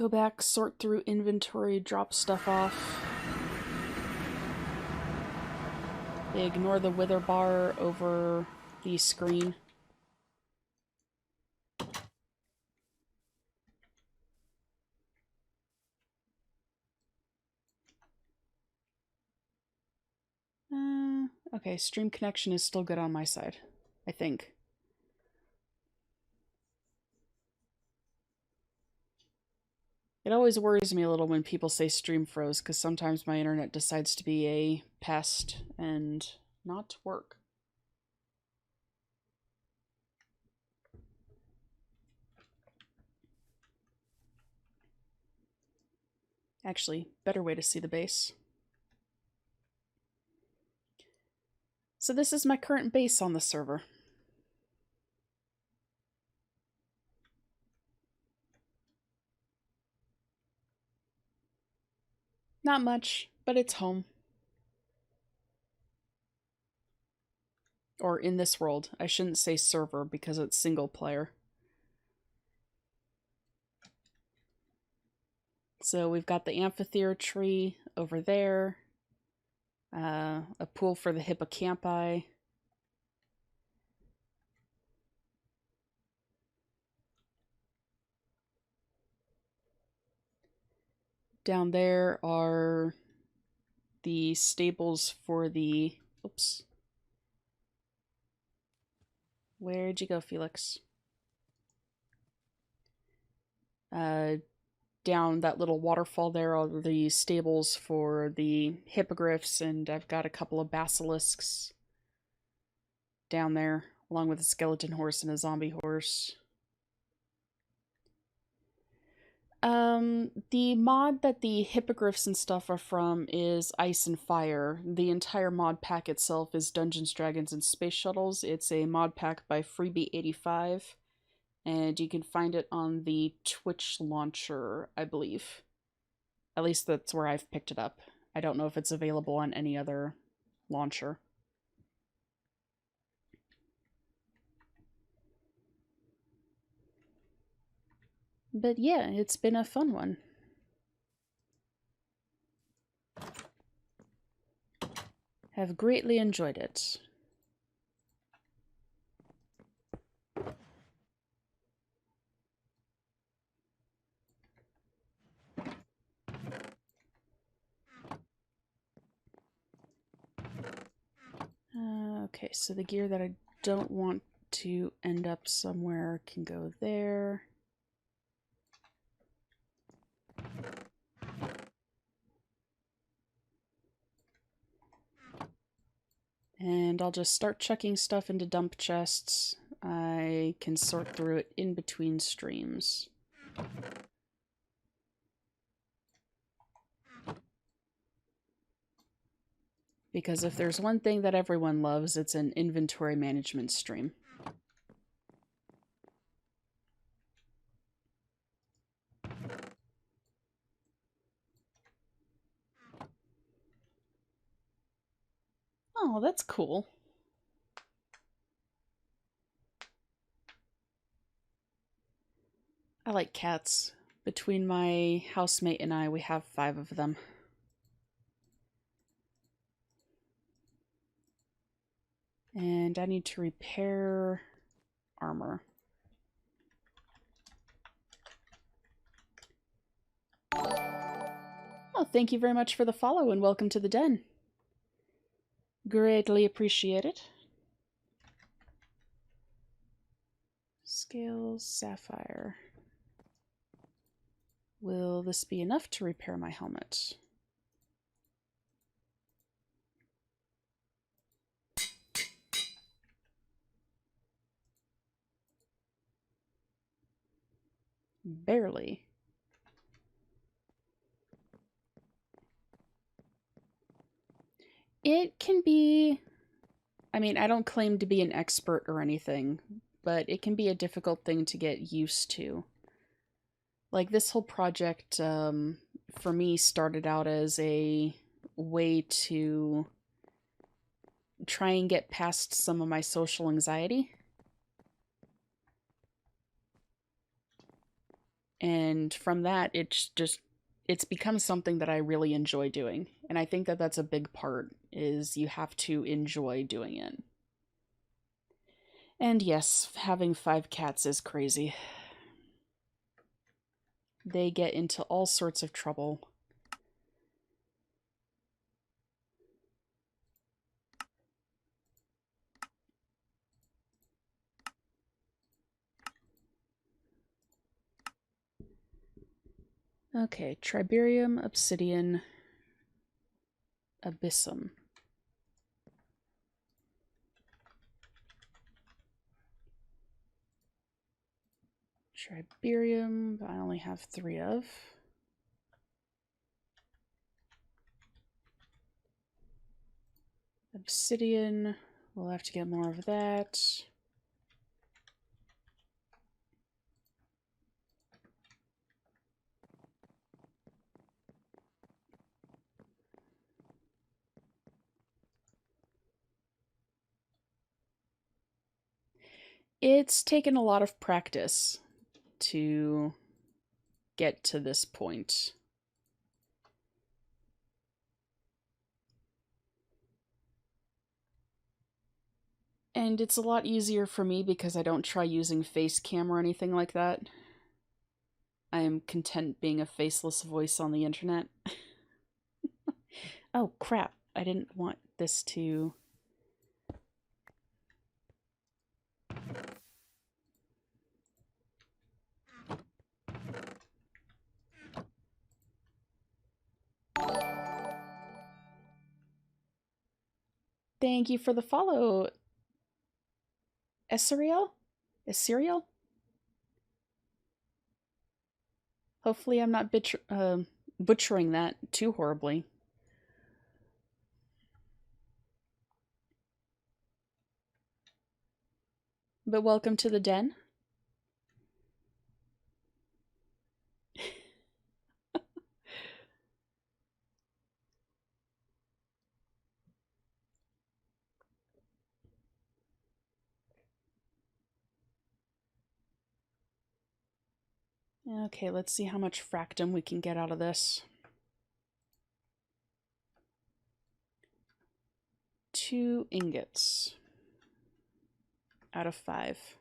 Go back, sort through inventory, drop stuff off. Ignore the wither bar over the screen. Okay, stream connection is still good on my side, I think. It always worries me a little when people say stream froze, because sometimes my internet decides to be a pest and not work. Actually, better way to see the base. So this is my current base on the server. Not much, but it's home. Or in this world. I shouldn't say server because it's single player. So we've got the amphitheater tree over there. A pool for the hippocampi. Down there are the stables for the... Oops. Where'd you go, Felix? Down that little waterfall there are the stables for the hippogriffs, and I've got a couple of basilisks down there, along with a skeleton horse and a zombie horse. The mod that the hippogriffs and stuff are from is Ice and Fire. The entire mod pack itself is Dungeons, Dragons, and Space Shuttles. It's a mod pack by Freebie85, and you can find it on the Twitch launcher, I believe. At least that's where I've picked it up. I don't know if it's available on any other launcher. But yeah, it's been a fun one. Have greatly enjoyed it. Okay, so the gear that I don't want to end up somewhere can go there. And I'll just start chucking stuff into dump chests. I can sort through it in between streams. Because if there's one thing that everyone loves, it's an inventory management stream. Oh, that's cool. I like cats. Between my housemate and I, we have 5 of them. And I need to repair armor. Oh, thank you very much for the follow and welcome to the den. Greatly appreciated. Scales, sapphire. Will this be enough to repair my helmet? Barely. It can be... I mean, I don't claim to be an expert or anything, but it can be a difficult thing to get used to. Like, this whole project, for me, started out as a way to try and get past some of my social anxiety. And from that, it's become something that I really enjoy doing. And I think that that's a big part, is you have to enjoy doing it. And yes, having 5 cats is crazy. They get into all sorts of trouble. Okay, Triberium, Obsidian, Abyssum. Triberium, I only have 3 of. Obsidian, we'll have to get more of that. It's taken a lot of practice to get to this point. And it's a lot easier for me because I don't try using face cam or anything like that. I am content being a faceless voice on the internet. Oh crap, I didn't want this to... Thank you for the follow, Eserial? Eserial? Hopefully I'm not butchering that too horribly. But welcome to the den. Okay, let's see how much fractum we can get out of this. 2 ingots out of 5.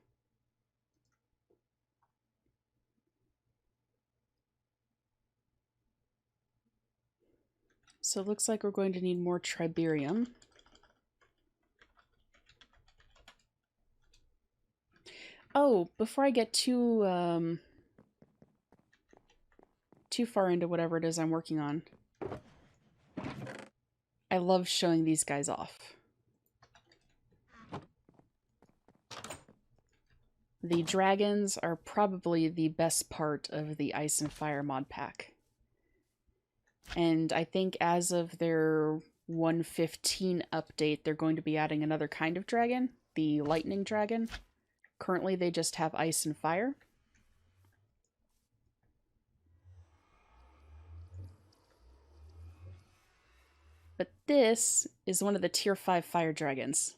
So it looks like we're going to need more triberium. Oh, before I get too far into whatever it is I'm working on, I love showing these guys off. The dragons are probably the best part of the Ice and Fire mod pack. And I think as of their 1.15 update, they're going to be adding another kind of dragon, the lightning dragon. Currently, they just have Ice and Fire. But this is one of the tier 5 fire dragons.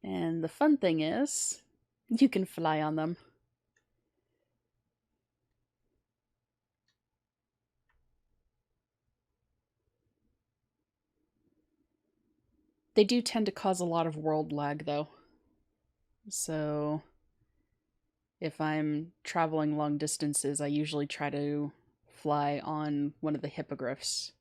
And the fun thing is, you can fly on them. They do tend to cause a lot of world lag, though. So if I'm traveling long distances, I usually try to fly on one of the hippogriffs.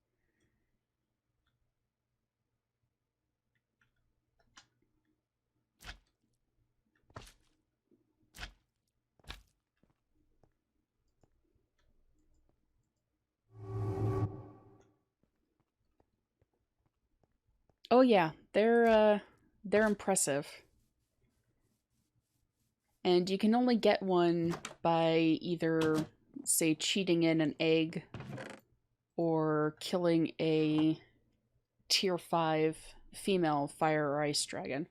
Oh yeah, they're impressive. And you can only get one by either, say, cheating in an egg or killing a tier 5 female fire or ice dragon.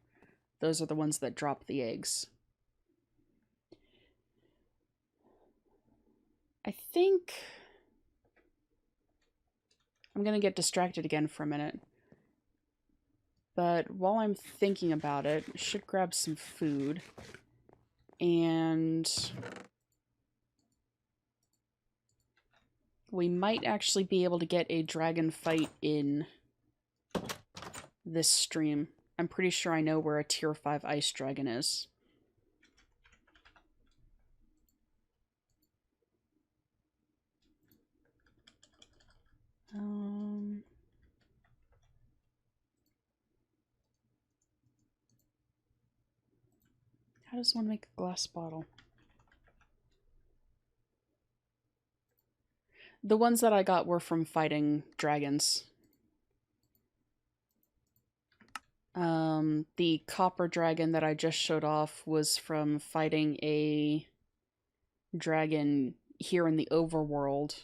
Those are the ones that drop the eggs. I think I'm gonna get distracted again for a minute. But while I'm thinking about it, I should grab some food. And we might actually be able to get a dragon fight in this stream. I'm pretty sure I know where a tier 5 ice dragon is. How does one make a glass bottle? The ones that I got were from fighting dragons. The copper dragon that I just showed off was from fighting a dragon here in the overworld.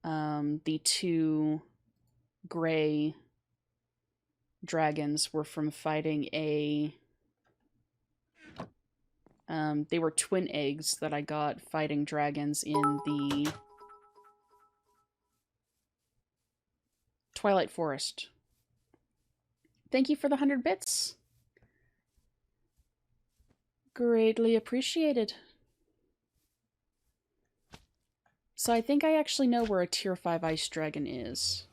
The two gray dragons were from fighting a... they were twin eggs that I got fighting dragons in the Twilight Forest. Thank you for the 100 bits. Greatly appreciated. So I think I actually know where a tier 5 ice dragon is.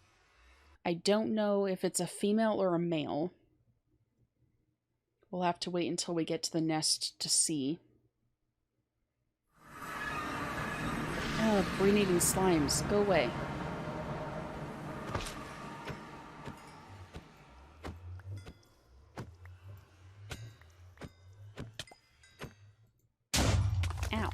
I don't know if it's a female or a male. We'll have to wait until we get to the nest to see. Oh, brain-eating slimes. Go away. Ow.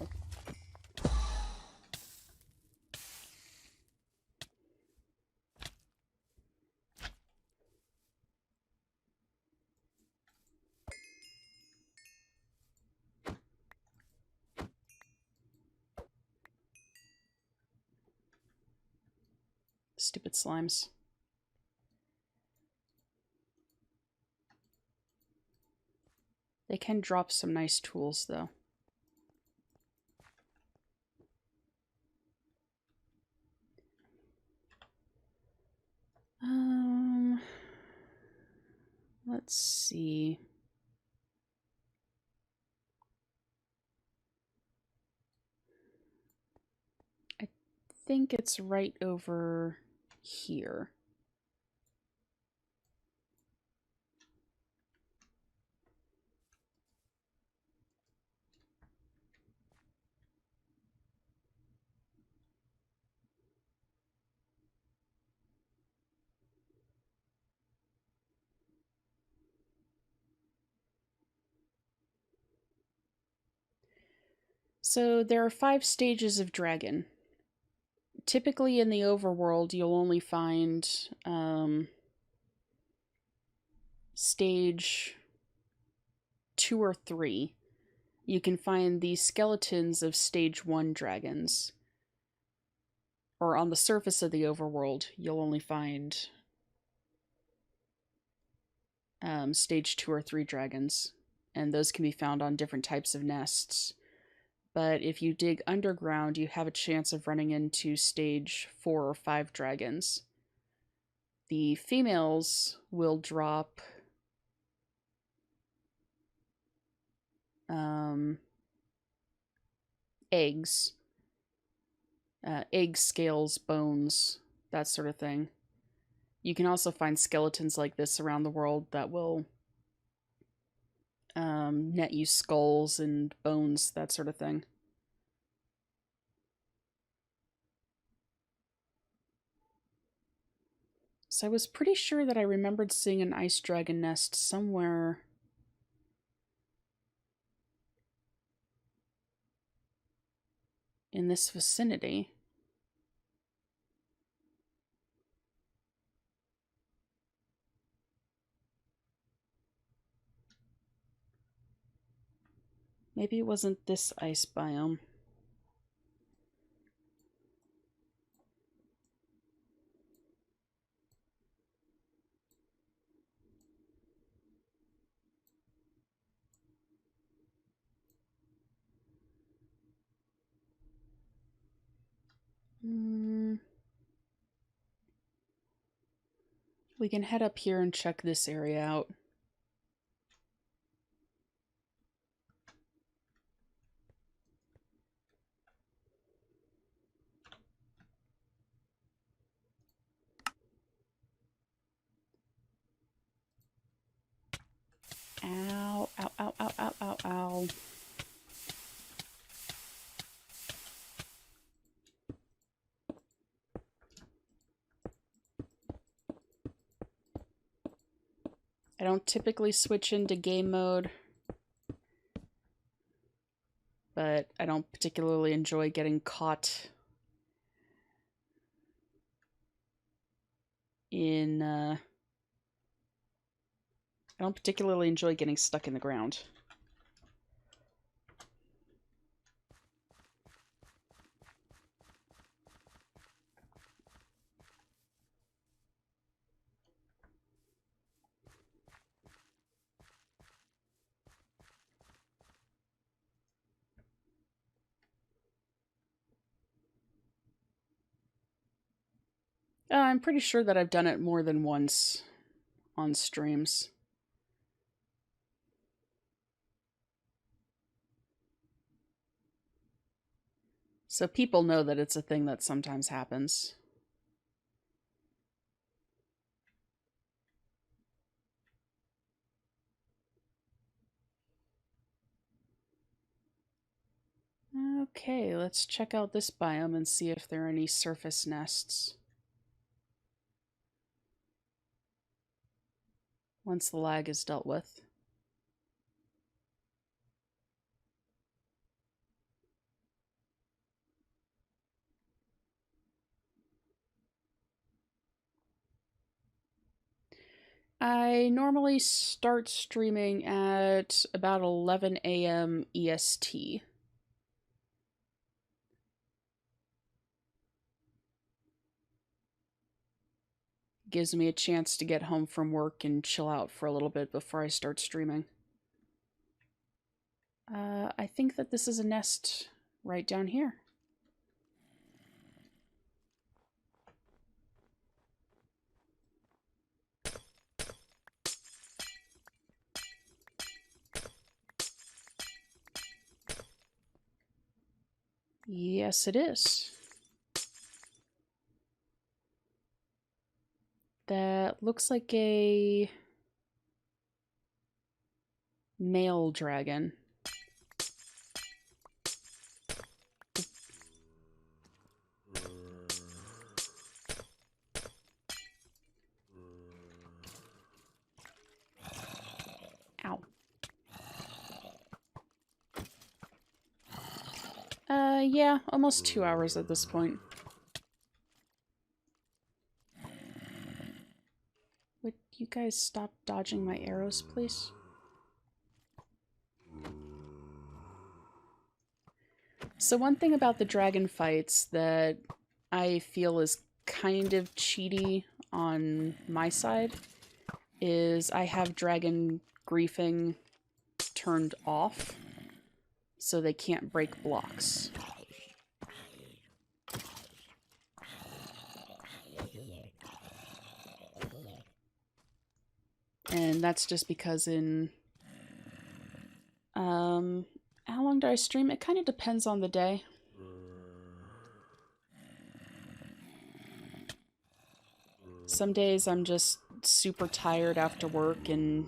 Stupid slimes. They can drop some nice tools, though. Let's see. I think it's right over here. So there are 5 stages of dragon. Typically in the overworld, you'll only find stage 2 or 3. You can find the skeletons of stage 1 dragons. Or on the surface of the overworld, you'll only find stage 2 or 3 dragons. And those can be found on different types of nests. But if you dig underground, you have a chance of running into stage 4 or 5 dragons. The females will drop eggs. Eggs, scales, bones, that sort of thing. You can also find skeletons like this around the world that will net you skulls and bones, that sort of thing. So I was pretty sure that I remembered seeing an ice dragon nest somewhere in this vicinity. Maybe it wasn't this ice biome. We can head up here and check this area out. Ow, ow, ow, ow, ow, ow, ow. I don't typically switch into game mode, but I don't particularly enjoy getting caught in, I don't particularly enjoy getting stuck in the ground. I'm pretty sure that I've done it more than once on streams. So people know that it's a thing that sometimes happens. Okay, let's check out this biome and see if there are any surface nests. Once the lag is dealt with. I normally start streaming at about 11 a.m. EST. Gives me a chance to get home from work and chill out for a little bit before I start streaming. I think that this is a nest right down here. Yes, it is. That looks like a male dragon. Ow. Yeah, almost 2 hours at this point. Would you guys stop dodging my arrows, please? So one thing about the dragon fights that I feel is kind of cheaty on my side is I have dragon griefing turned off so they can't break blocks. And that's just because in how long do I stream? It kind of depends on the day. Some days I'm just super tired after work and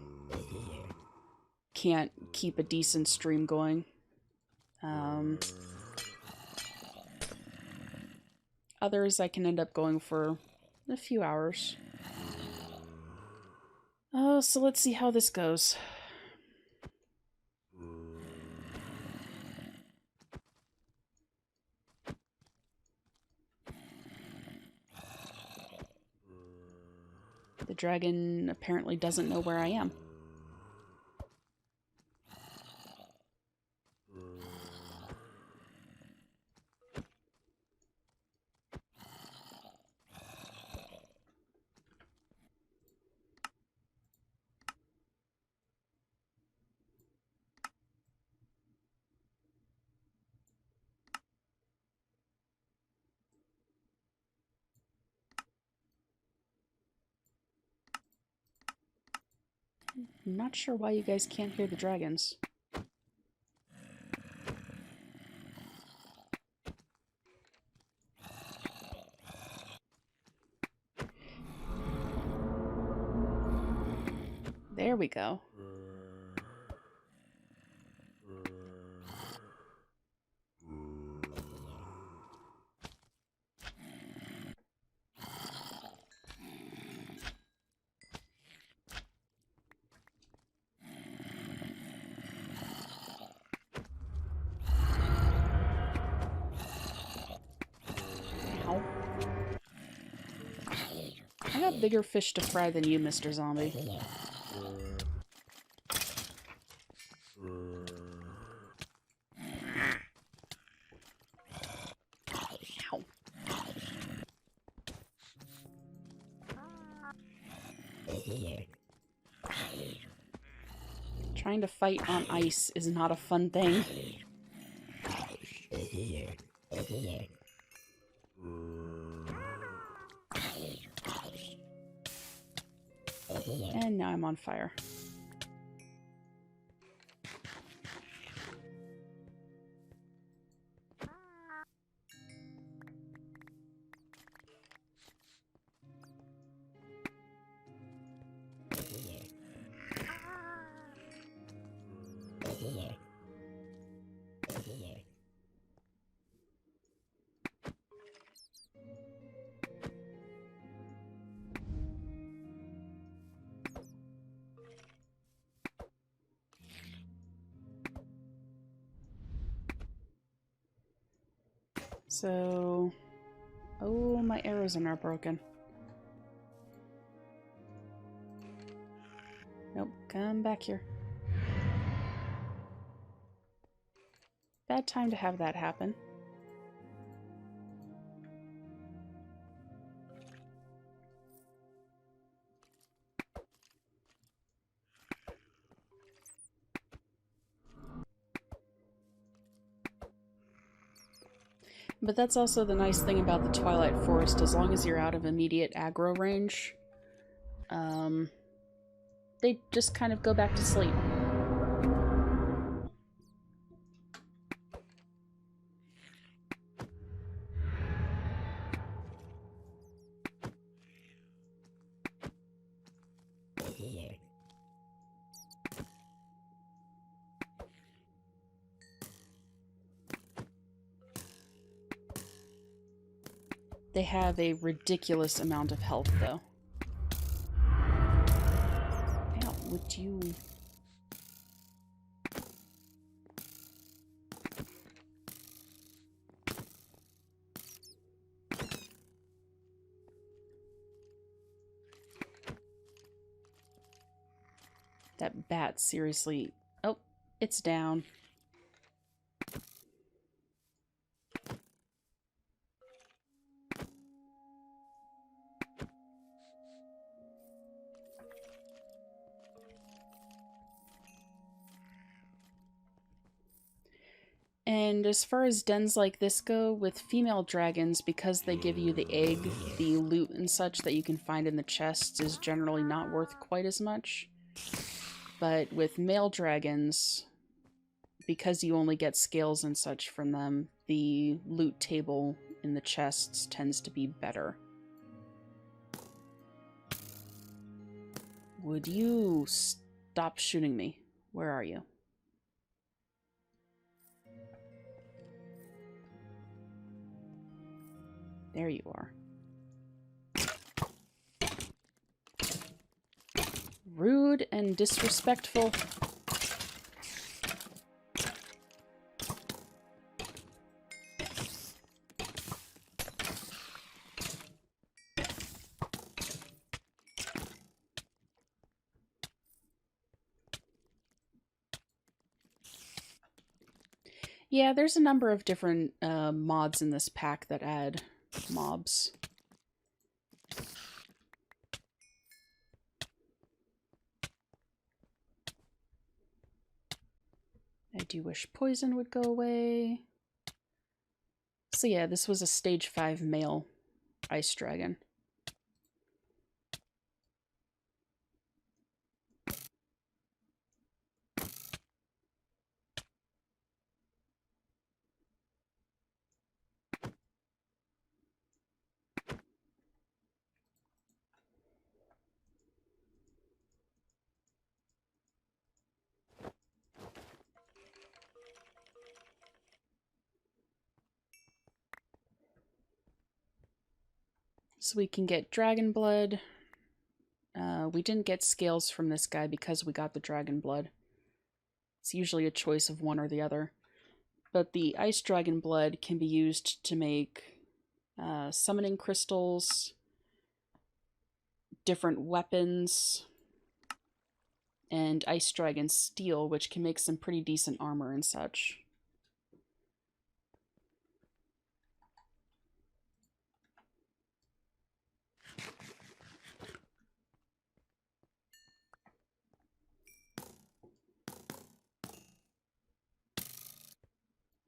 can't keep a decent stream going. Others I can end up going for a few hours. Oh, so let's see how this goes. The dragon apparently doesn't know where I am. I'm not sure why you guys can't hear the dragons. There we go. Ow. I got bigger fish to fry than you, Mr. Zombie. Ow. Trying to fight on ice is not a fun thing. And now I'm on fire. So, oh, my arrows are now broken. Nope, come back here. Bad time to have that happen. But that's also the nice thing about the Twilight Forest. As long as you're out of immediate aggro range, they just kind of go back to sleep. They have a ridiculous amount of health, though. Ow, would you... That bat, seriously... Oh, it's down. And as far as dens like this go, with female dragons, because they give you the egg, the loot and such that you can find in the chests is generally not worth quite as much. But with male dragons, because you only get scales and such from them, the loot table in the chests tends to be better. Would you stop shooting me? Where are you? There you are. Rude and disrespectful. Yeah, there's a number of different mods in this pack that add mobs. I do wish poison would go away. So yeah, this was a stage 5 male ice dragon. So we can get dragon blood. We didn't get scales from this guy because we got the dragon blood. It's usually a choice of one or the other. But the ice dragon blood can be used to make summoning crystals, different weapons, and ice dragon steel, which can make some pretty decent armor and such.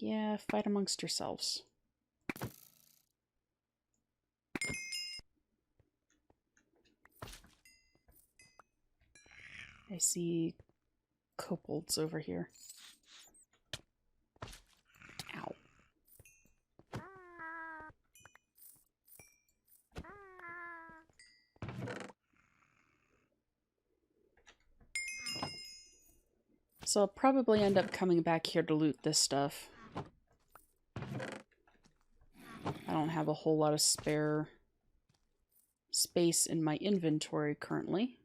Yeah, fight amongst yourselves. I see kobolds over here. Ow. So I'll probably end up coming back here to loot this stuff. I don't have a whole lot of spare space in my inventory currently.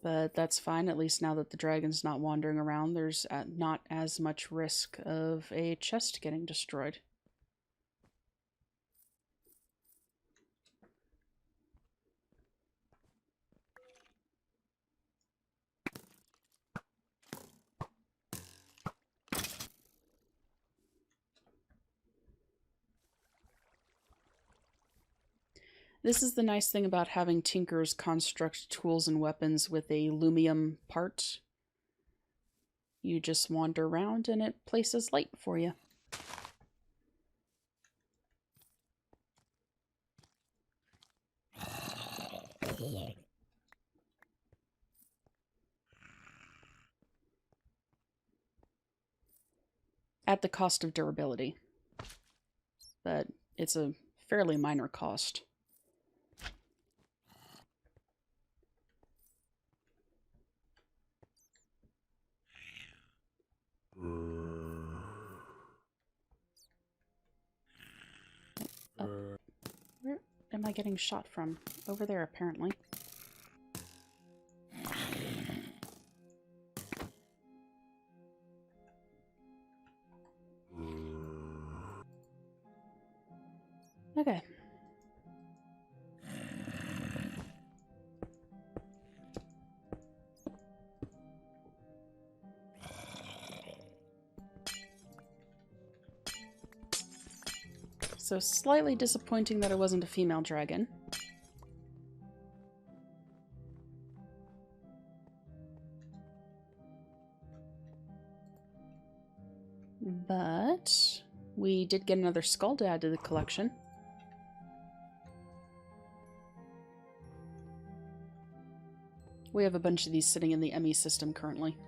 But that's fine, at least now that the dragon's not wandering around, there's not as much risk of a chest getting destroyed. This is the nice thing about having Tinkers construct tools and weapons with a lumium part. You just wander around and it places light for you. At the cost of durability. But it's a fairly minor cost. Where am I getting shot from? Over there, apparently. Okay. So slightly disappointing that it wasn't a female dragon. But we did get another skull to add to the collection. We have a bunch of these sitting in the ME system currently.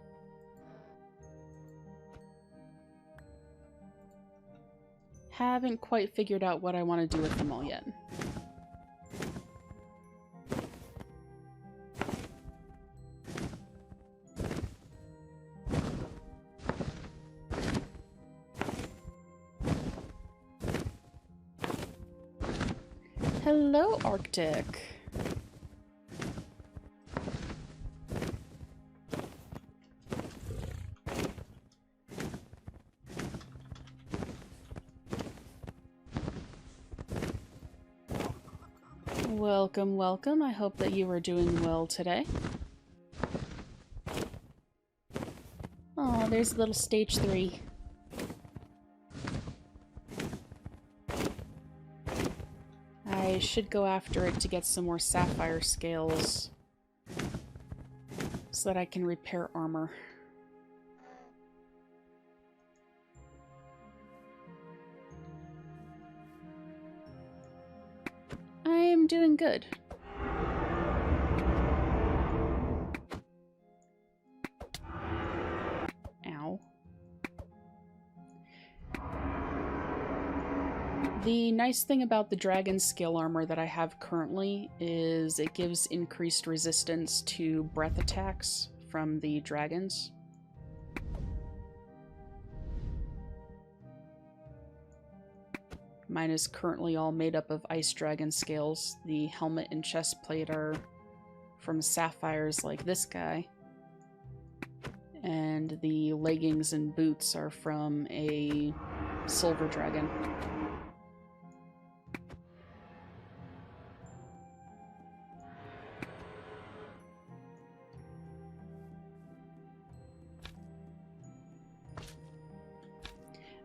Haven't quite figured out what I want to do with them all yet. Hello, Arctic. Welcome, welcome. I hope that you are doing well today. Oh, there's a little stage 3. I should go after it to get some more sapphire scales so that I can repair armor. I'm doing good. Ow. The nice thing about the dragon scale armor that I have currently is it gives increased resistance to breath attacks from the dragons. Mine is currently all made up of ice dragon scales. The helmet and chest plate are from sapphires like this guy. And the leggings and boots are from a silver dragon.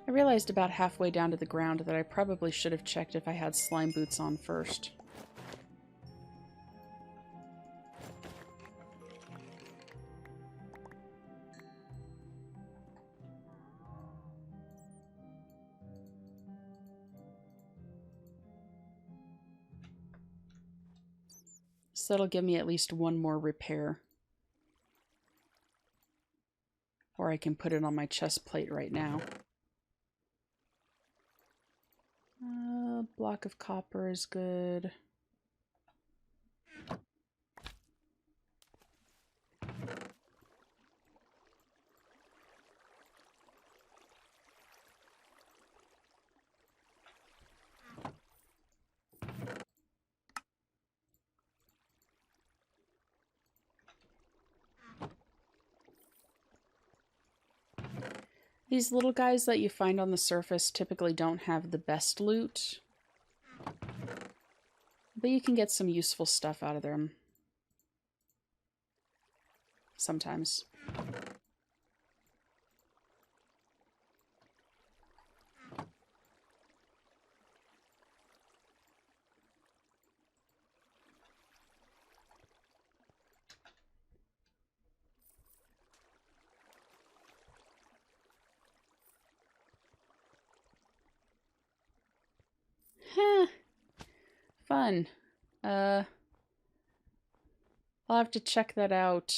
I realized about halfway down to the ground that I probably should have checked if I had slime boots on first. So that'll give me at least one more repair. Or I can put it on my chest plate right now. Block of copper is good. These little guys that you find on the surface typically don't have the best loot, but you can get some useful stuff out of them sometimes. Huh. Fun. I'll have to check that out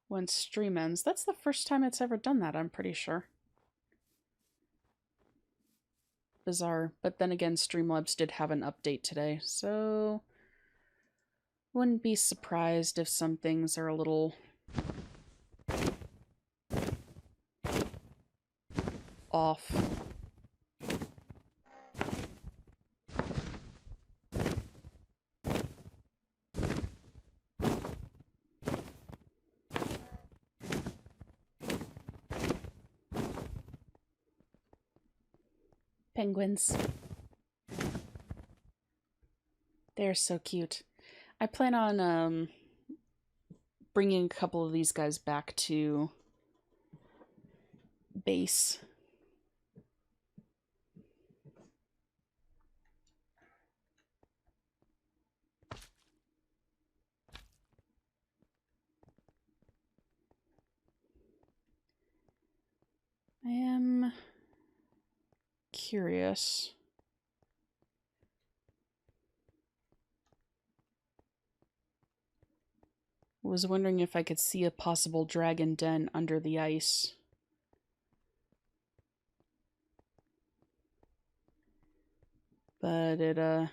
when stream ends. That's the first time it's ever done that, I'm pretty sure. Bizarre. But then again, Streamlabs did have an update today, so wouldn't be surprised if some things are a little off. Penguins. They're so cute. I plan on bringing a couple of these guys back to base. I am curious. Was wondering if I could see a possible dragon den under the ice. But it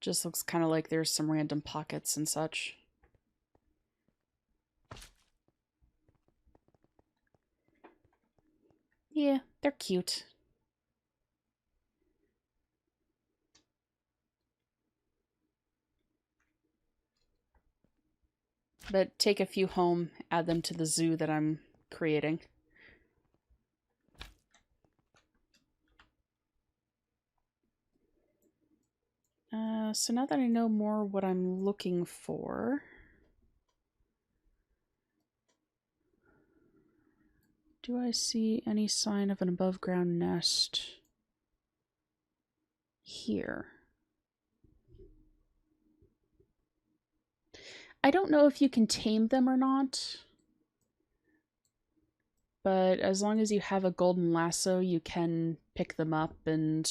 just looks kind of like there's some random pockets and such. Yeah, they're cute. But take a few home, add them to the zoo that I'm creating. So now that I know more what I'm looking for, do I see any sign of an above ground nest here? I don't know if you can tame them or not, but as long as you have a golden lasso, you can pick them up and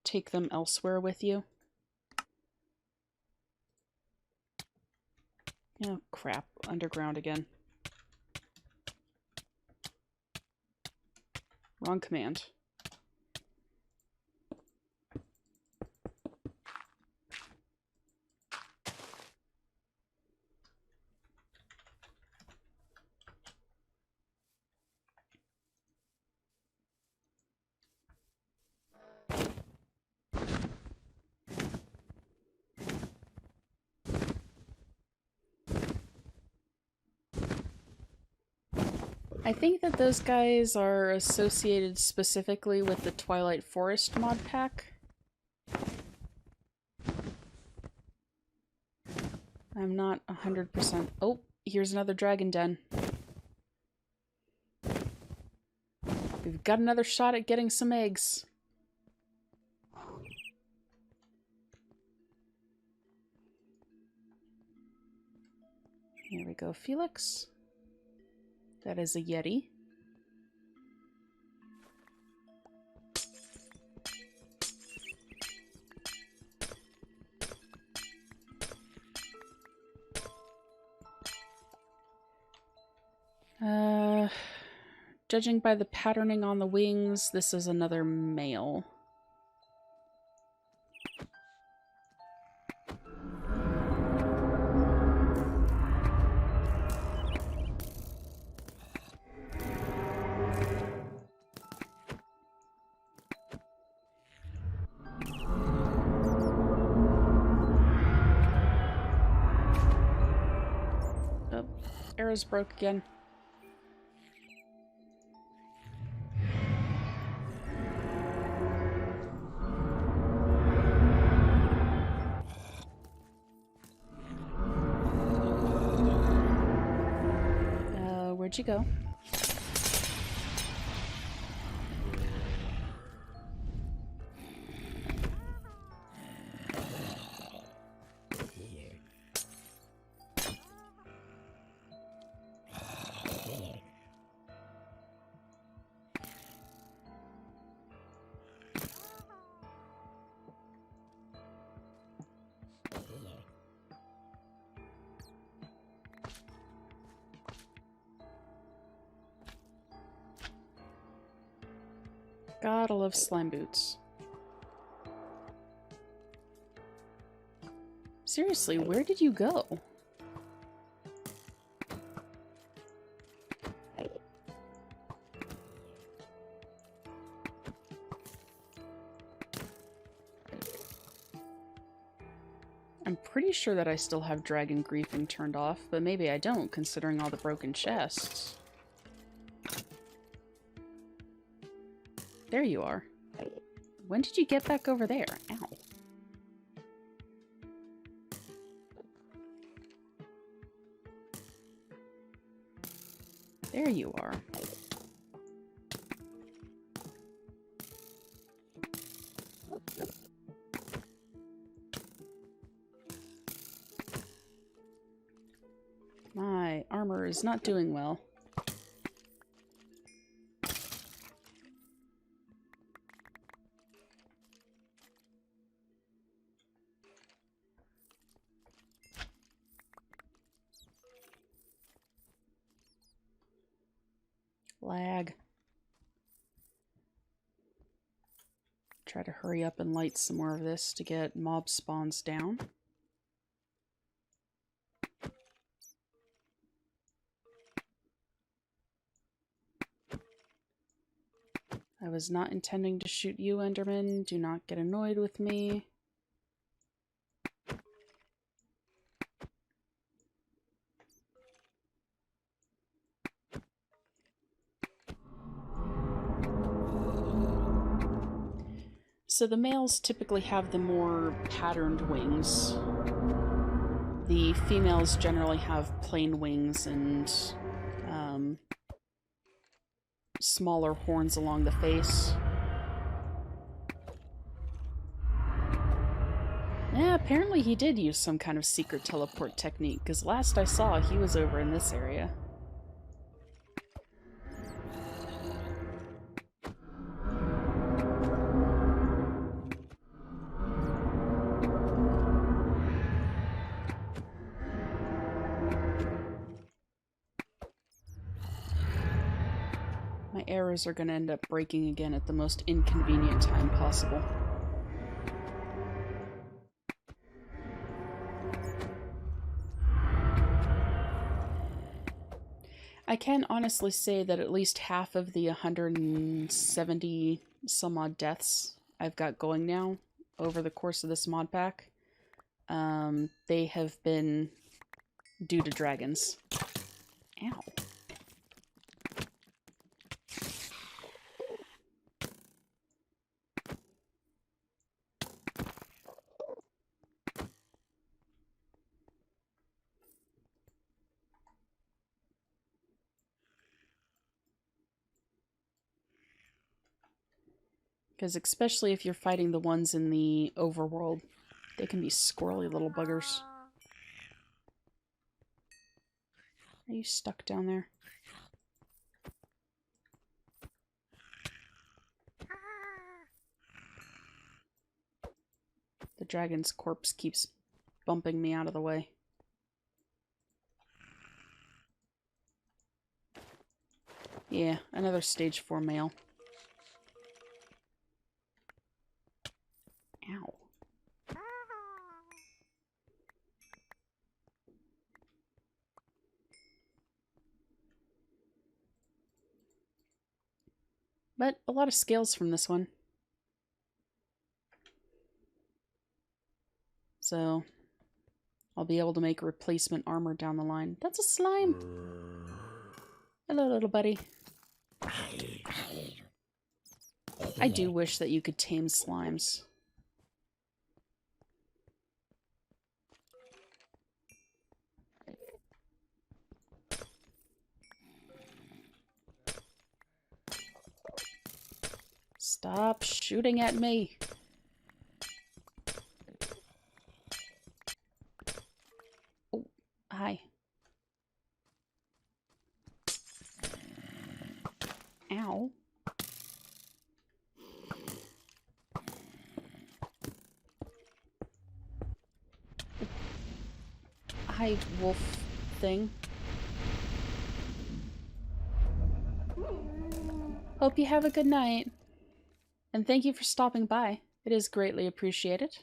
take them elsewhere with you. Oh, crap. Underground again. Wrong command. I think that those guys are associated specifically with the Twilight Forest mod pack. I'm not 100%. Oh, here's another dragon den. We've got another shot at getting some eggs. Here we go, Felix. That is a Yeti. Judging by the patterning on the wings, this is another male. Oh, arrows broke again. Where'd you go? Gotta love slime boots. Seriously, where did you go? I'm pretty sure that I still have dragon griefing turned off, but maybe I don't, considering all the broken chests. There you are. When did you get back over there? Ow. There you are. My armor is not doing well. Lag. Try to hurry up and light some more of this to get mob spawns down. I was not intending to shoot you, Enderman. Do not get annoyed with me. So the males typically have the more patterned wings. The females generally have plain wings and smaller horns along the face. Yeah, apparently he did use some kind of secret teleport technique, because last I saw he was over in this area. My arrows are going to end up breaking again at the most inconvenient time possible. I can honestly say that at least half of the 170 some odd deaths I've got going now over the course of this mod pack, they have been due to dragons. Ow. Because especially if you're fighting the ones in the overworld, they can be squirrely little buggers. Are you stuck down there? The dragon's corpse keeps bumping me out of the way. Yeah, another stage 4 male. Ow. But a lot of scales from this one. So I'll be able to make replacement armor down the line. That's a slime! Hello, little buddy. I do wish that you could tame slimes. Stop shooting at me! Oh, hi. Ow. Hi, wolf thing. Hope you have a good night. And thank you for stopping by. It is greatly appreciated.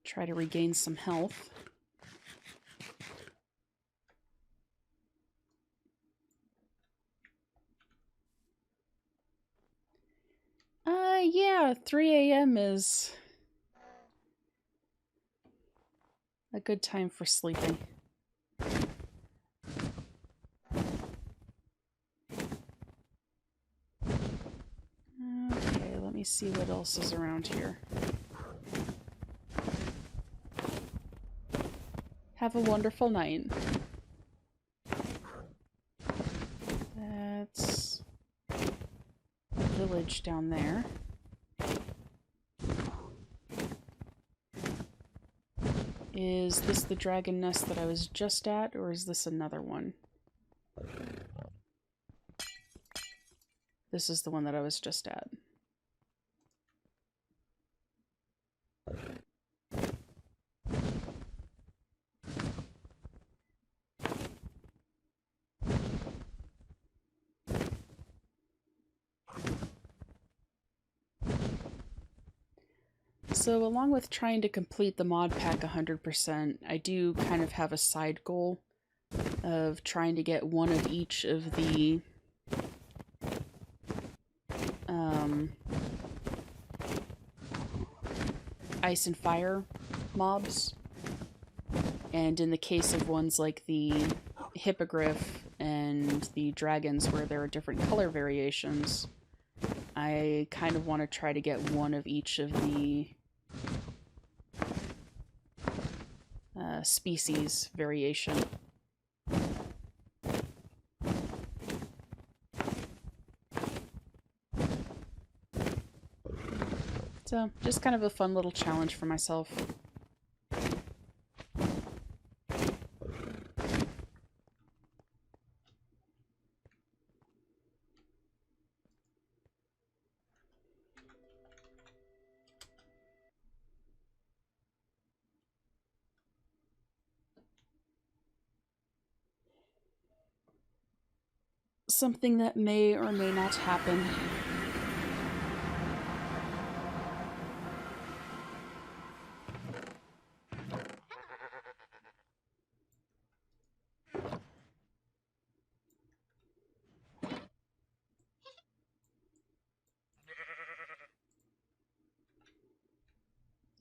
Try to regain some health. Yeah, 3 a.m. is a good time for sleeping. Okay, let me see what else is around here. Have a wonderful night. That's a village down there. Is this the dragon nest that I was just at, or is this another one? This is the one that I was just at. So along with trying to complete the mod pack 100%, I do kind of have a side goal of trying to get one of each of the ice and fire mobs. And in the case of ones like the hippogriff and the dragons where there are different color variations, I kind of want to try to get one of each of the species variation. So, just kind of a fun little challenge for myself. Something that may or may not happen.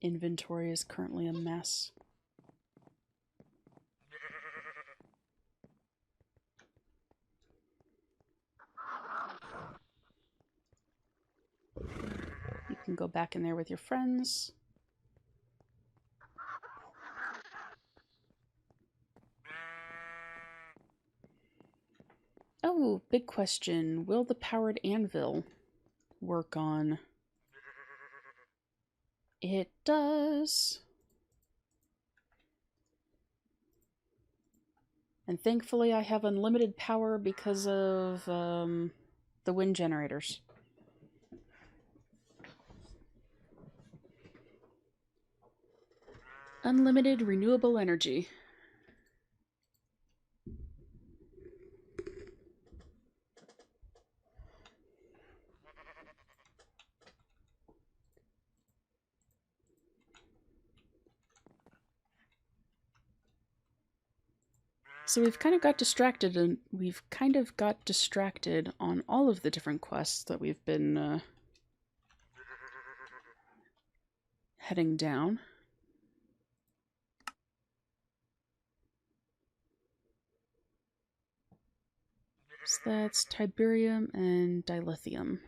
Inventory is currently a mess. You can go back in there with your friends. Oh, big question. Will the powered anvil work on? It does. And thankfully I have unlimited power because of the wind generators. Unlimited renewable energy. So we've kind of got distracted, and we've kind of got distracted on all of the different quests that we've been heading down. So that's Tiberium and Dilithium.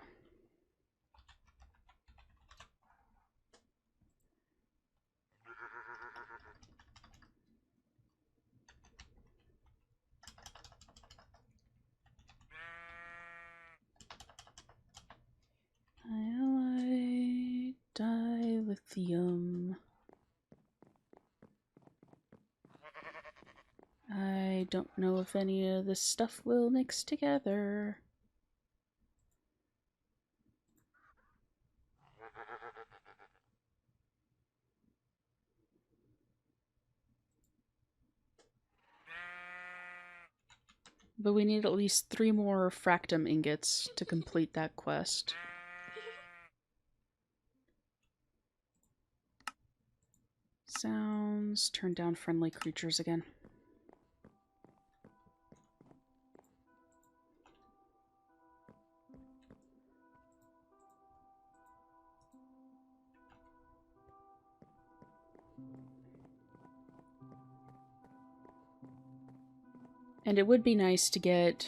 Iolite, dilithium. I don't know if any of this stuff will mix together. But we need at least 3 more fractum ingots to complete that quest. Sounds. Turn down friendly creatures again. And it would be nice to get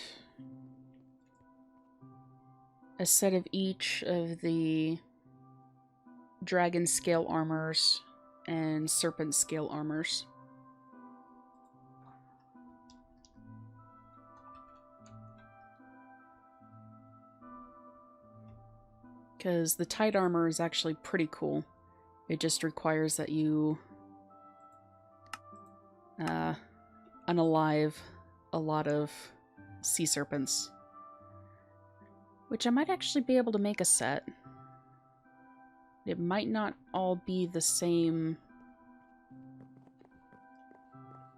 a set of each of the dragon scale armors and serpent scale armors. Because the tight armor is actually pretty cool. It just requires that you unalive a lot of sea serpents. Which I might actually be able to make a set. It might not all be the same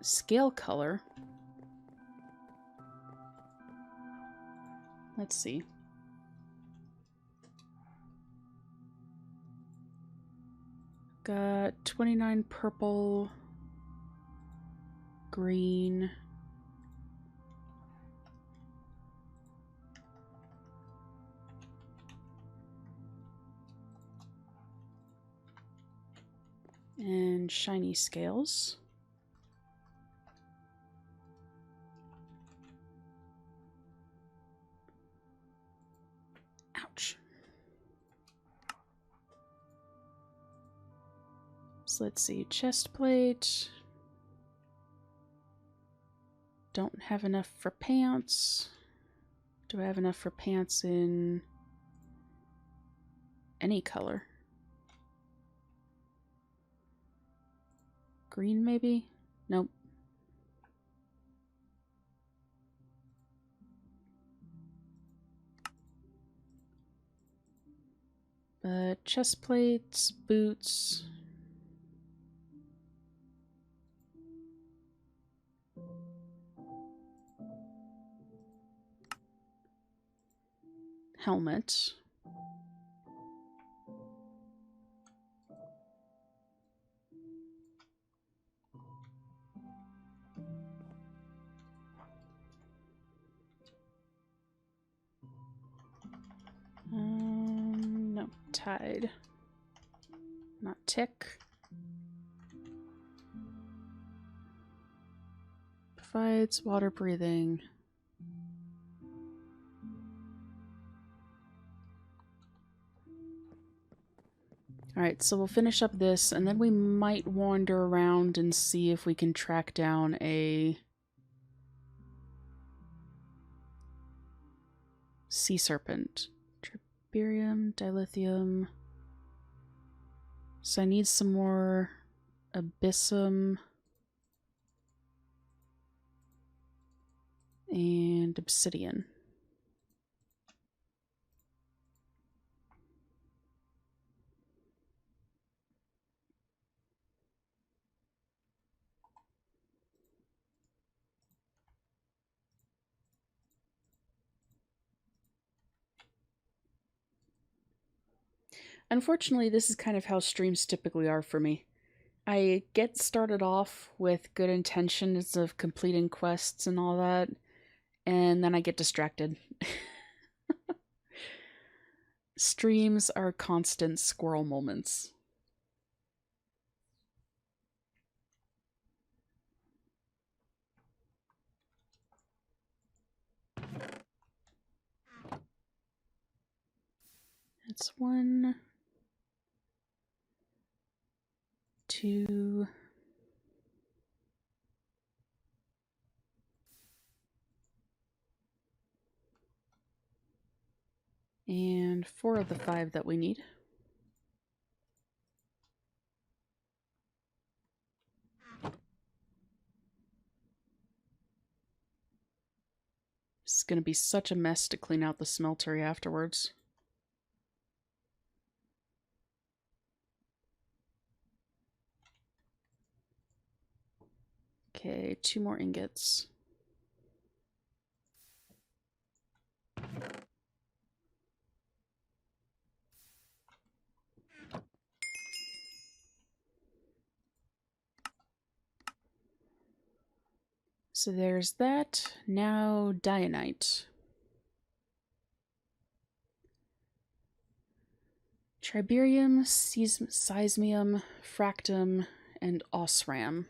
scale color. Let's see. Got 29 purple, green, and shiny scales. Ouch. So let's see, chest plate. Don't have enough for pants. Do I have enough for pants in any color? Green, maybe? Nope. But chest plates, boots. Helmet. No, tide. Not tick. Provides water breathing. Alright, so we'll finish up this, and then we might wander around and see if we can track down a Sea serpent. Triberium, dilithium. So I need some more abyssum and obsidian. Unfortunately, this is kind of how streams typically are for me. I get started off with good intentions of completing quests and all that, and then I get distracted. Streams are constant squirrel moments. It's 1, 2, and 4 of the 5 that we need. This is going to be such a mess to clean out the smeltery afterwards. Okay, 2 more ingots. So there's that. Now Dianite. Triberium, Seismium, Fractum, and Osram.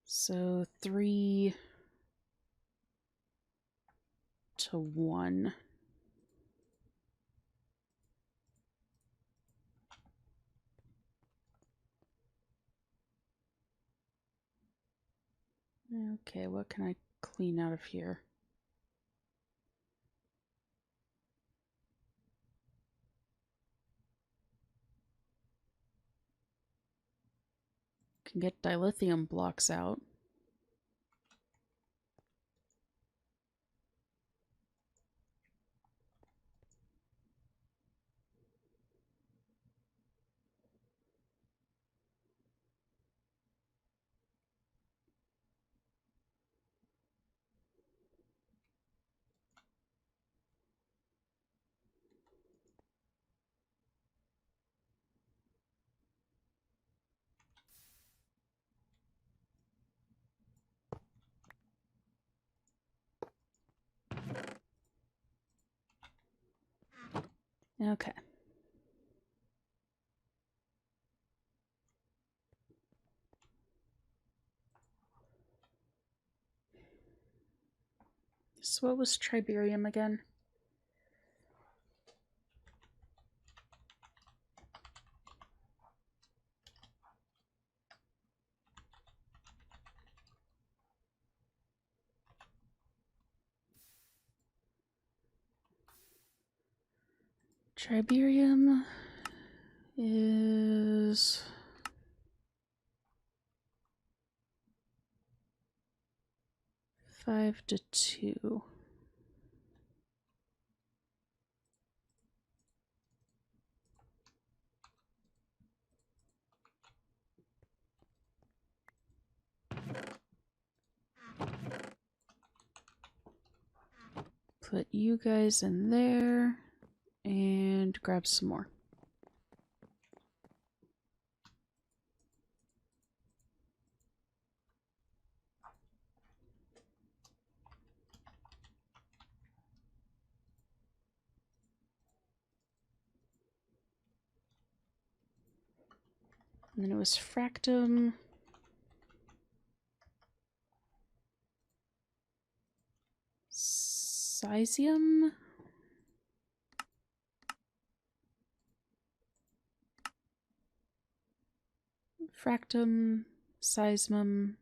So 3 to 1. Okay, what can I clean out of here? Can get dilithium blocks out. Okay. So what was Triberium again? Triberium is 5 to 2. Put you guys in there and grab some more. And then it was Fractum. Cesium? Fractum, Seismum,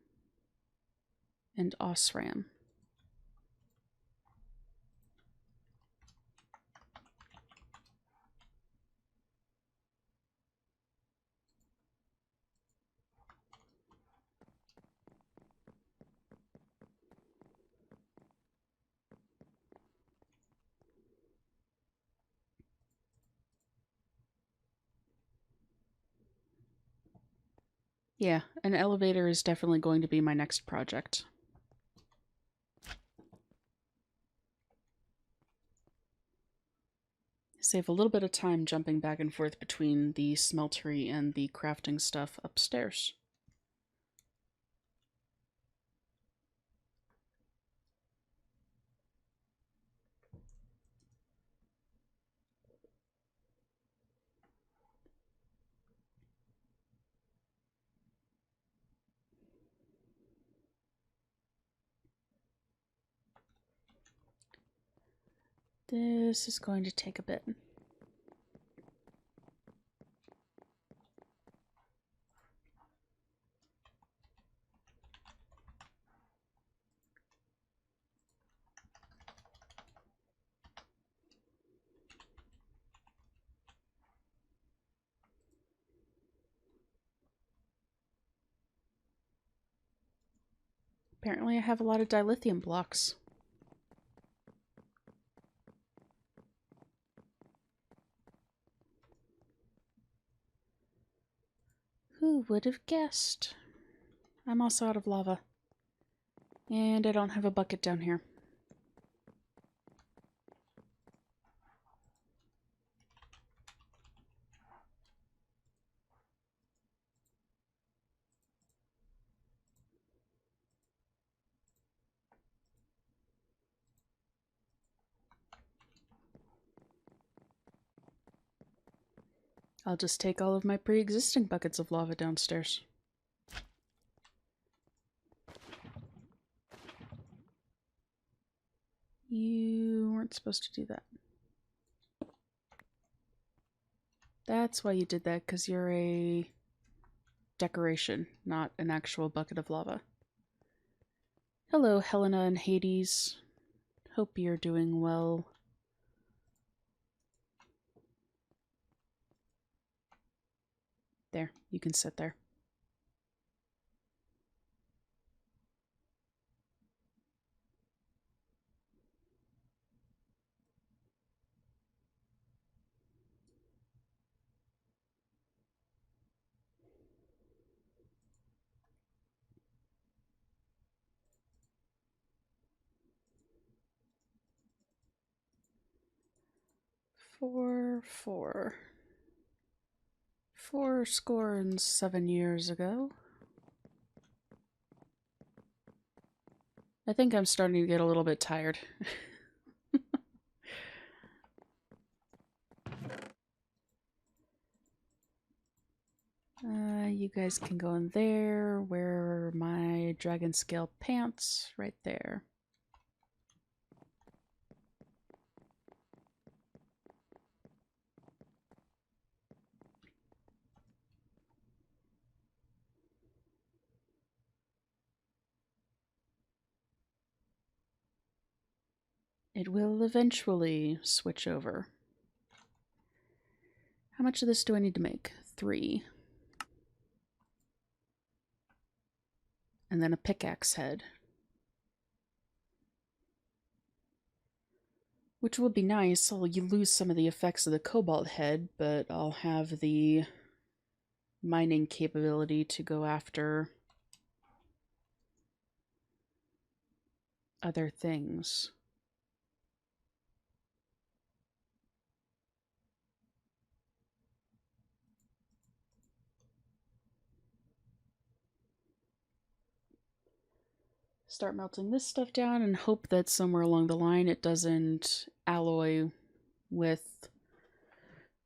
and Osram. Yeah, an elevator is definitely going to be my next project. Save a little bit of time jumping back and forth between the smeltery and the crafting stuff upstairs. This is going to take a bit. Apparently I have a lot of dilithium blocks. Who would have guessed? I'm also out of lava. And I don't have a bucket down here. I'll just take all of my pre-existing buckets of lava downstairs. You weren't supposed to do that. That's why you did that, because you're a decoration, not an actual bucket of lava. Hello, Helena and Hades. Hope you're doing well. There, you can sit there. Four score and 7 years ago. I think I'm starting to get a little bit tired. You guys can go in there. Where are my dragon scale pants? Right there. It will eventually switch over. How much of this do I need to make? 3. And then a pickaxe head. Which will be nice. You lose some of the effects of the cobalt head, but I'll have the mining capability to go after other things. Start melting this stuff down and hope that somewhere along the line it doesn't alloy with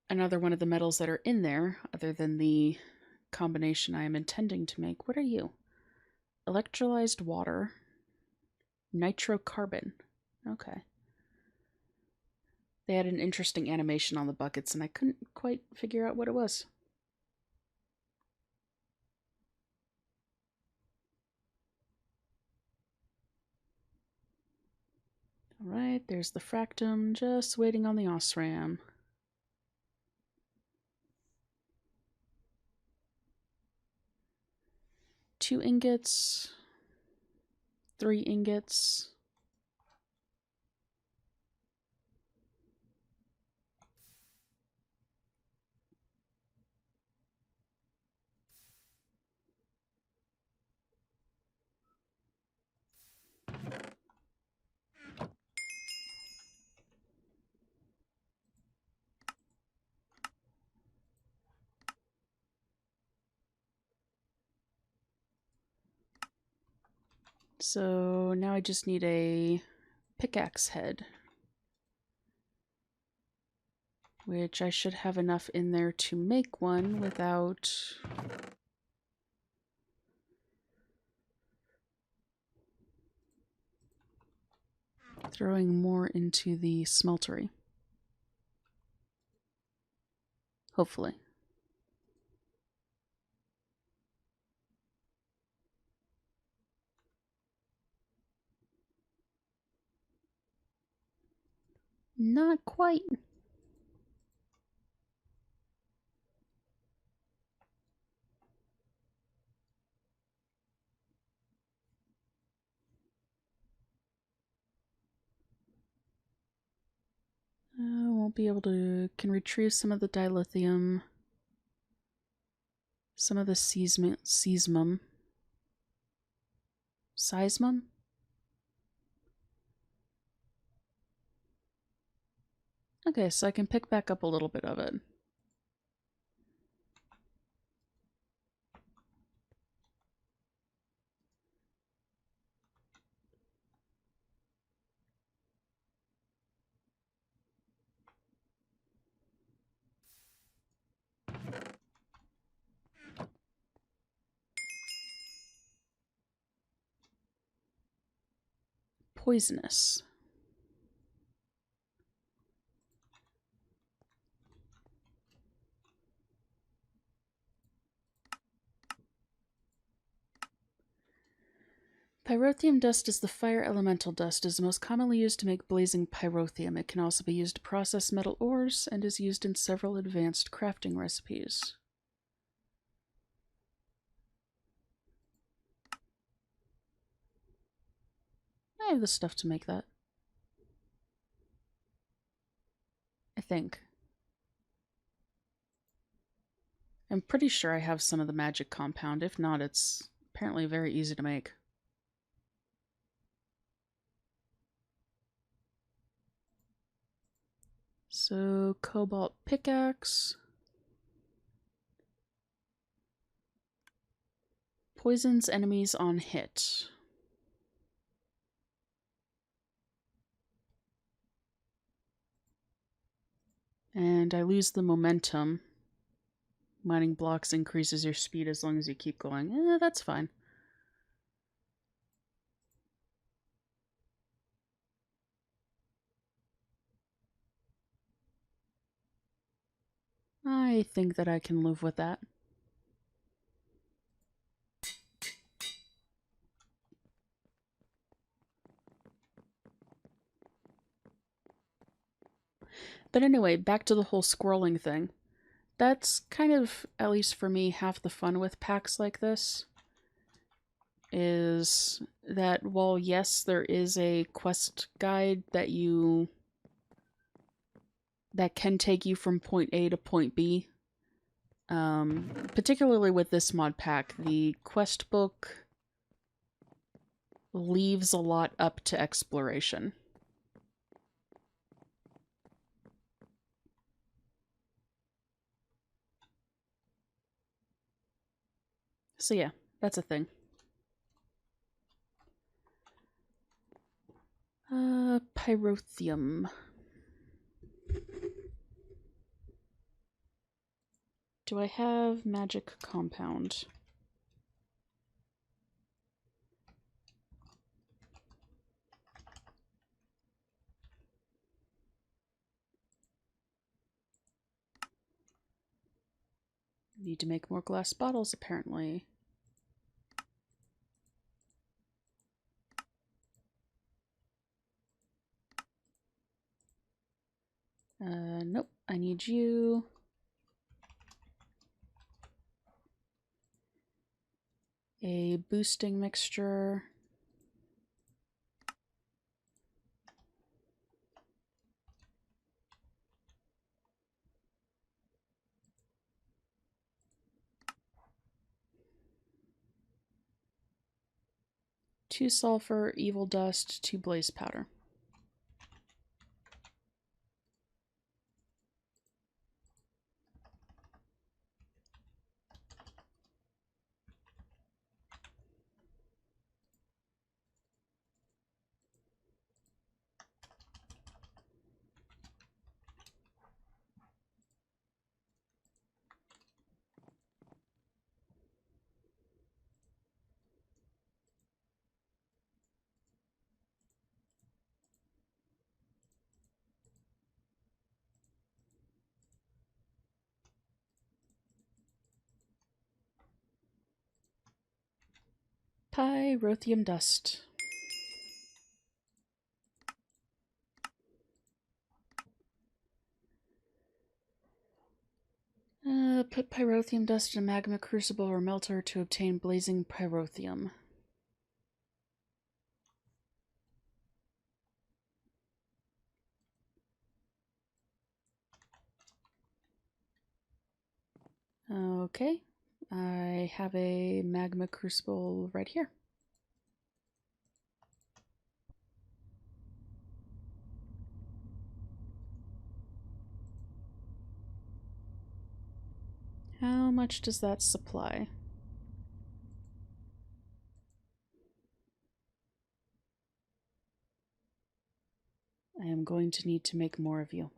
another one of the metals that are in there, other than the combination I am intending to make. What are you? Electrolyzed water. Nitrocarbon. Okay. They had an interesting animation on the buckets and I couldn't quite figure out what it was. Alright, there's the fractum, just waiting on the osram. Two ingots. 3 ingots. So now I just need a pickaxe head, which I should have enough in there to make one without throwing more into the smeltery. Hopefully. Not quite. Won't be able to... Can retrieve some of the dilithium. Some of the seismum. Seismum? Okay, so I can pick back up a little bit of it. Poisonous. Pyrotheum dust is the fire elemental dust. It is most commonly used to make blazing pyrotheum. It can also be used to process metal ores and is used in several advanced crafting recipes. I have the stuff to make that. I think. I'm pretty sure I have some of the magic compound. If not, it's apparently very easy to make. So, cobalt pickaxe. Poisons enemies on hit. And I lose the momentum. Mining blocks increases your speed as long as you keep going. That's fine. I think that I can live with that. But anyway, back to the whole squirreling thing. That's kind of, at least for me, half the fun with packs like this. Is that while yes, there is a quest guide that can take you from point A to point B. Particularly with this mod pack, the quest book leaves a lot up to exploration. So yeah, that's a thing. Pyrotheum. Do I have magic compound? Need to make more glass bottles, apparently. Nope, I need you. A boosting mixture. Two sulfur, evil dust, two blaze powder. Pyrotheum dust. Put pyrotheum dust in a magma crucible or melter to obtain blazing pyrotheum. Okay, I have a magma crucible right here. How much does that supply? I am going to need to make more of you.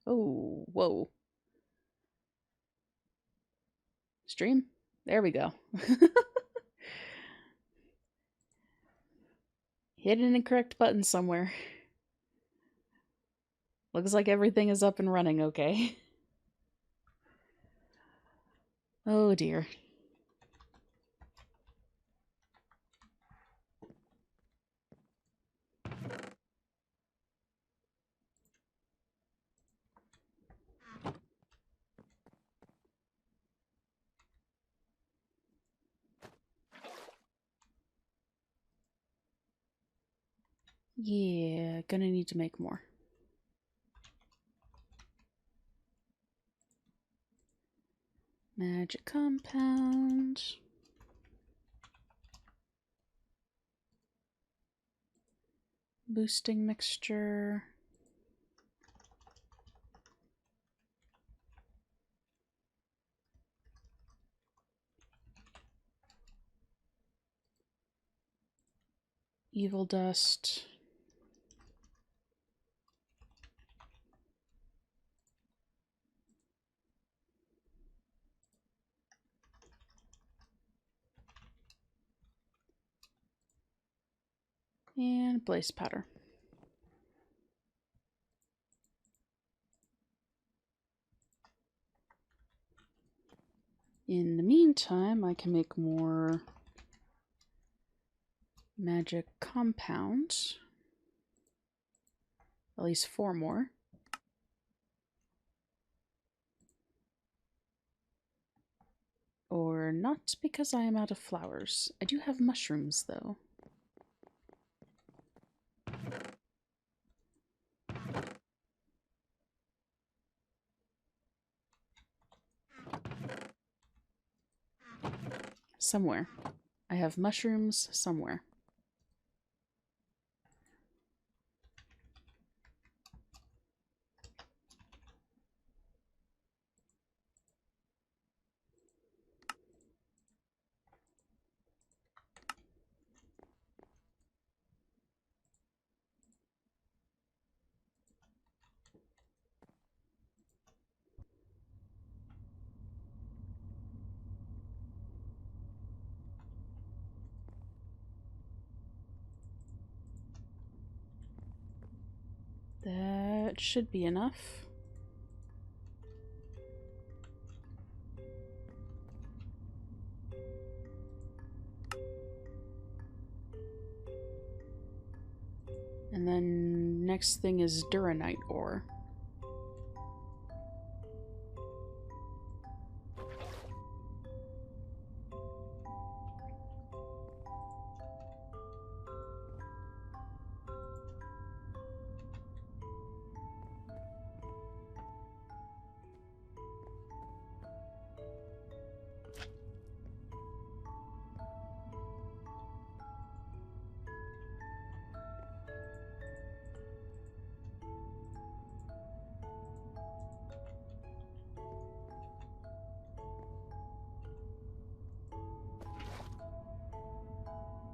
Oh, whoa. Stream? There we go. Hit an incorrect button somewhere. Looks like everything is up and running okay. Oh dear. Yeah, gonna need to make more. Magic compound. Boosting mixture. Evil dust. And blaze powder. In the meantime, I can make more magic compound. At least 4 more. Or not, because I am out of flowers. I do have mushrooms, though. Somewhere. I have mushrooms somewhere. That should be enough. And then next thing is duranite ore.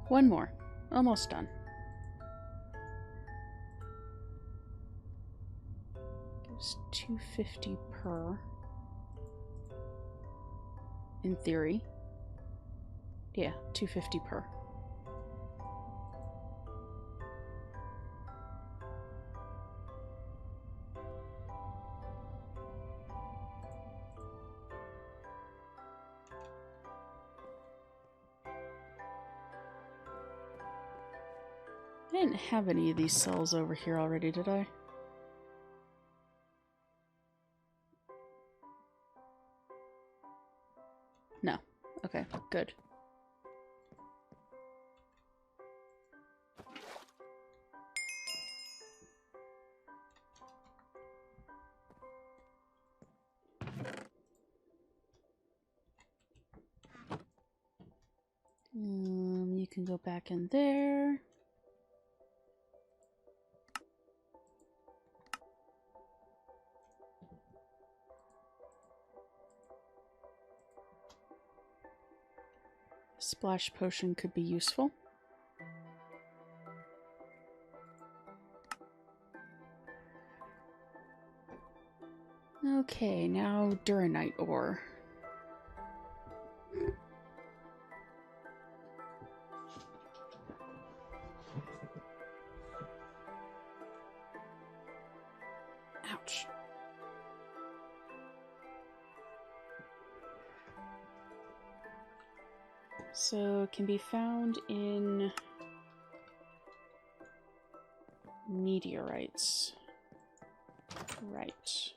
One more. Almost done. Gives 250 per. In theory. Yeah, 250 per. I didn't have any of these cells over here already, did I? No. Okay, good. You can go back in there. Splash potion could be useful. Okay, now duranite ore. Ouch. So it can be found in meteorites. Right.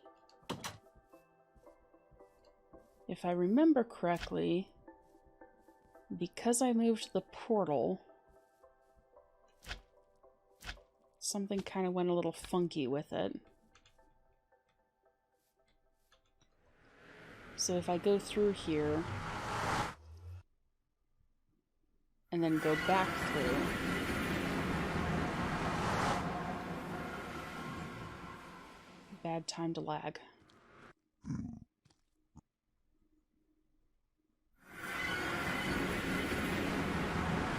If I remember correctly, because I moved the portal, something kind of went a little funky with it. So if I go through here and then go back through, bad time to lag.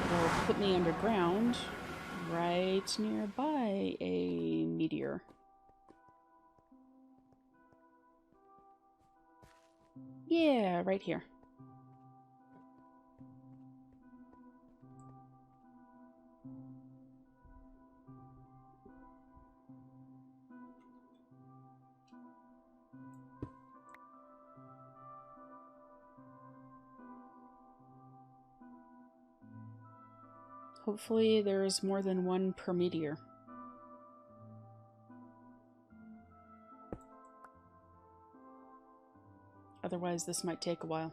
It'll put me underground, right nearby a meteor. Yeah, right here. Hopefully there's more than one per meteor. Otherwise, this might take a while.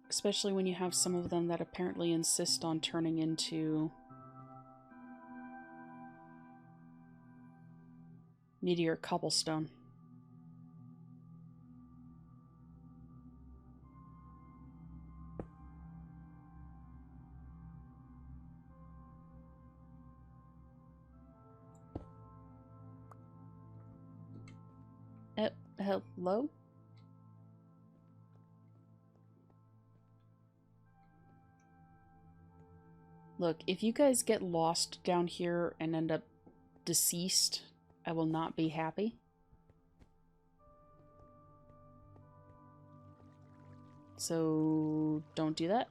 Especially when you have some of them that apparently insist on turning into meteor cobblestone. Hello? Look, if you guys get lost down here and end up deceased, I will not be happy. So don't do that.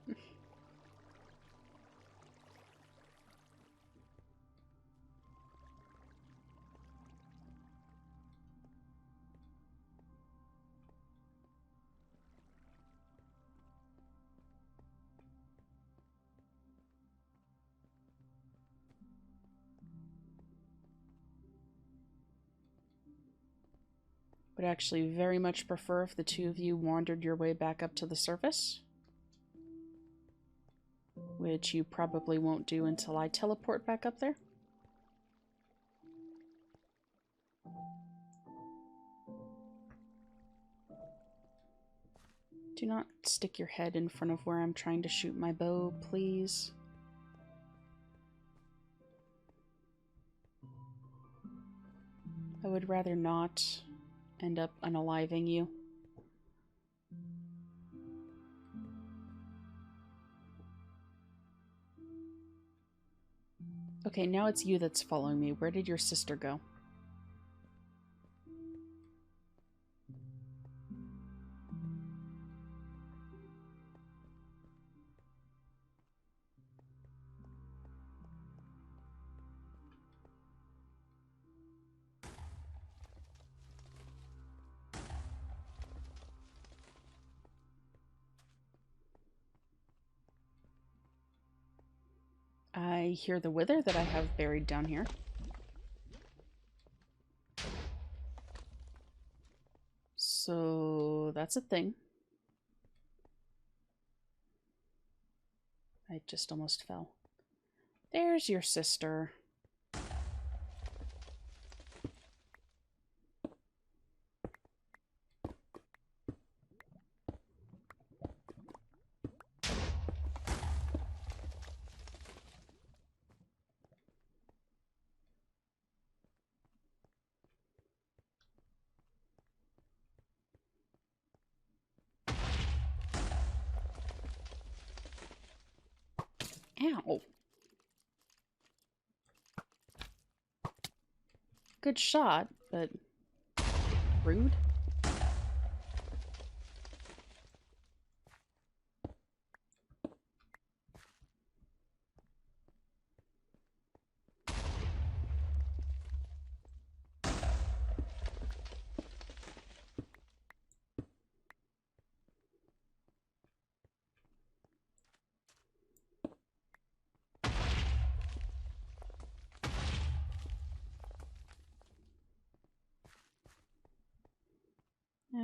Would actually very much prefer if the two of you wandered your way back up to the surface. Which you probably won't do until I teleport back up there. Do not stick your head in front of where I'm trying to shoot my bow, please. I would rather not end up unaliving you. Okay, now it's you that's following me. Where did your sister go? I hear the wither that I have buried down here. So that's a thing. I just almost fell. There's your sister. Ow. Good shot, but rude.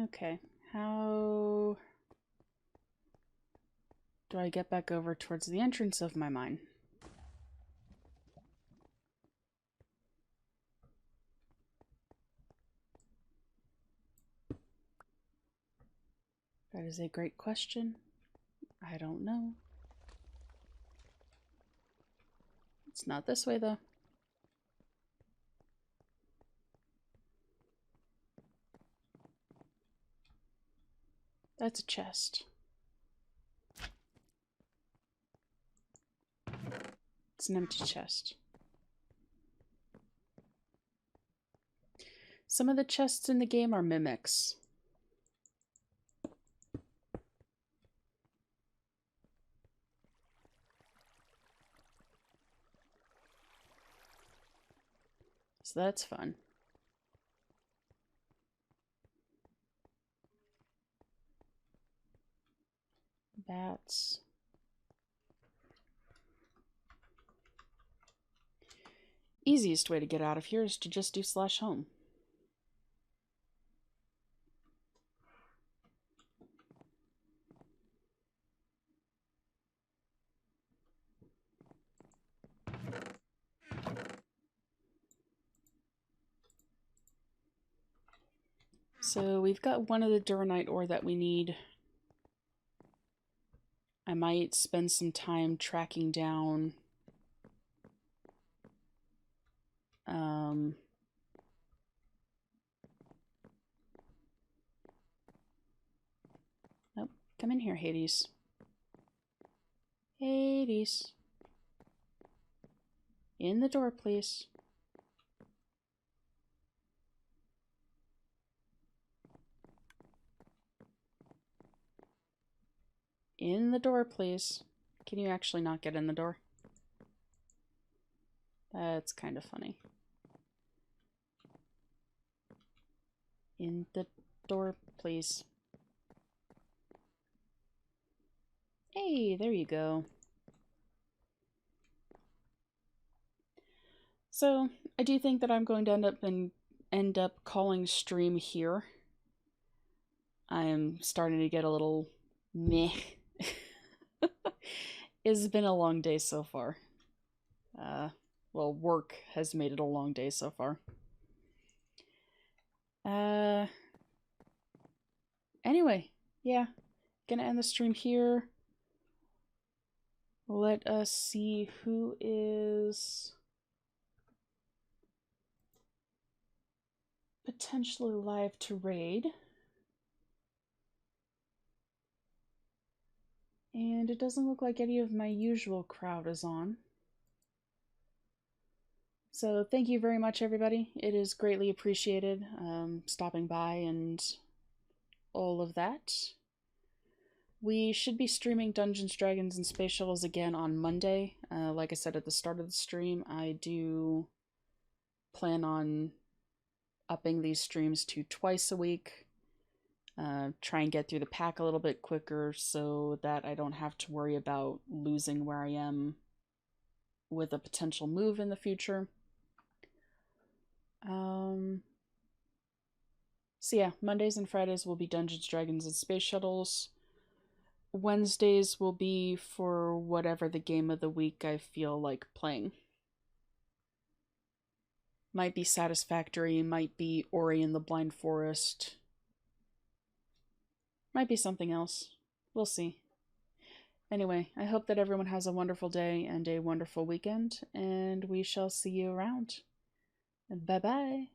Okay, how do I get back over towards the entrance of my mine? That is a great question. I don't know. It's not this way, though. That's a chest. It's an empty chest. Some of the chests in the game are mimics. So that's fun. Bats. Easiest way to get out of here is to just do /home. So we've got one of the Duranite ore that we need. I might spend some time tracking down Nope. Come in here, Hades. Hades. In the door, please. In the door, please. Can you actually not get in the door? That's kind of funny. In the door, please. Hey, there you go. So, I do think that I'm going to end up calling stream here. I am starting to get a little meh. It's been a long day so far. Well, work has made it a long day so far. Anyway, yeah, gonna end the stream here. Let us see who is potentially live to raid. And it doesn't look like any of my usual crowd is on. So thank you very much, everybody. It is greatly appreciated stopping by and all of that. We should be streaming Dungeons, Dragons, and Space Shuttles again on Monday. Like I said at the start of the stream, I do plan on upping these streams to twice a week. Try and get through the pack a little bit quicker so that I don't have to worry about losing where I am with a potential move in the future. So yeah, Mondays and Fridays will be Dungeons, Dragons, and Space Shuttles. Wednesdays will be for whatever the game of the week I feel like playing. Might be Satisfactory, might be Ori and the Blind Forest. Might be something else. We'll see. Anyway, I hope that everyone has a wonderful day and a wonderful weekend, and we shall see you around. Bye-bye.